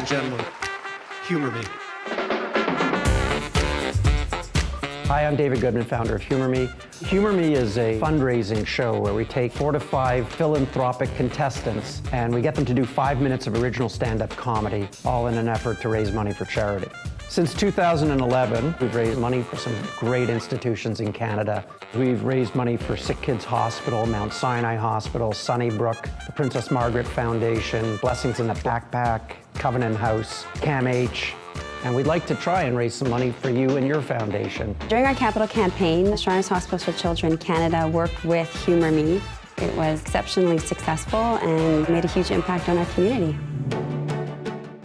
and gentlemen, Humour Me. Hi, I'm David Goodman, founder of Humour Me. Humour Me is a fundraising show where we take 4 to 5 philanthropic contestants and we get them to do 5 minutes of original stand-up comedy, all in an effort to raise money for charity. Since 2011, we've raised money for some great institutions in Canada. We've raised money for Sick Kids Hospital, Mount Sinai Hospital, Sunnybrook, the Princess Margaret Foundation, Blessings in a Backpack, Covenant House, CAMH. And we'd like to try and raise some money for you and your foundation. During our capital campaign, the Shriners Hospitals for Children Canada worked with Humour Me. It was exceptionally successful and made a huge impact on our community.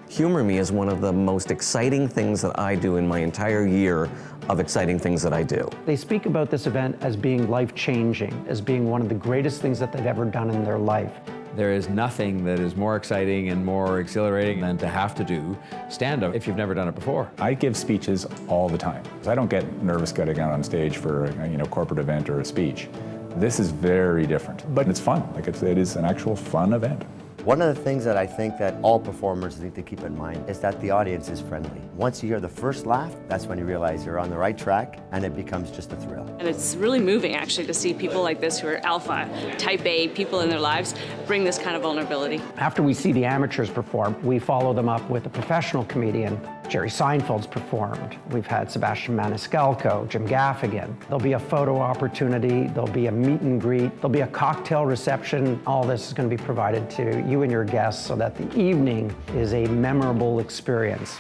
Humour Me is one of the most exciting things that I do in my entire year of exciting things that I do. They speak about this event as being life-changing, as being one of the greatest things that they've ever done in their life. There is nothing that is more exciting and more exhilarating than to have to do stand-up if you've never done it before. I give speeches all the time. I don't get nervous getting out on stage for a corporate event or a speech. This is very different, but it's fun. It is an actual fun event. One of the things that I think that all performers need to keep in mind is that the audience is friendly. Once you hear the first laugh, that's when you realize you're on the right track and it becomes just a thrill. And it's really moving actually to see people like this who are alpha, type A people in their lives bring this kind of vulnerability. After we see the amateurs perform, we follow them up with a professional comedian. Jerry Seinfeld's performed. We've had Sebastian Maniscalco, Jim Gaffigan. There'll be a photo opportunity, there'll be a meet and greet, there'll be a cocktail reception. All this is going to be provided to you and your guests so that the evening is a memorable experience.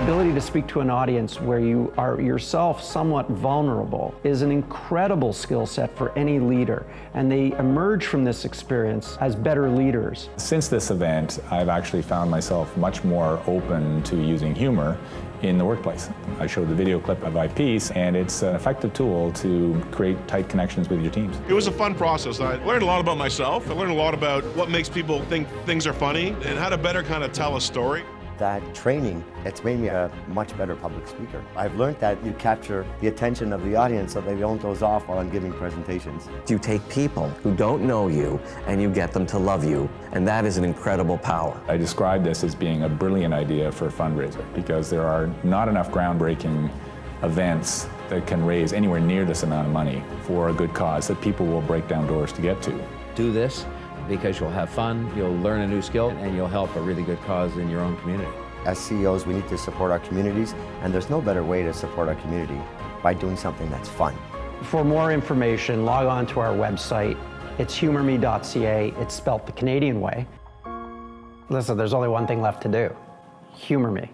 Ability to speak to an audience where you are yourself somewhat vulnerable is an incredible skill set for any leader, and they emerge from this experience as better leaders. Since this event, I've actually found myself much more open to using humor in the workplace. I showed the video clip of my piece, and it's an effective tool to create tight connections with your teams. It was a fun process. I learned a lot about myself. I learned a lot about what makes people think things are funny and how to better kind of tell a story. That training, it's made me a much better public speaker. I've learned that you capture the attention of the audience so they don't doze off while I'm giving presentations. You take people who don't know you and you get them to love you, and that is an incredible power. I describe this as being a brilliant idea for a fundraiser because there are not enough groundbreaking events that can raise anywhere near this amount of money for a good cause that people will break down doors to get to. Do this because you'll have fun, you'll learn a new skill, and you'll help a really good cause in your own community. As CEOs, we need to support our communities, and there's no better way to support our community by doing something that's fun. For more information, log on to our website. It's humourme.ca. It's spelt the Canadian way. Listen, there's only one thing left to do. Humour me.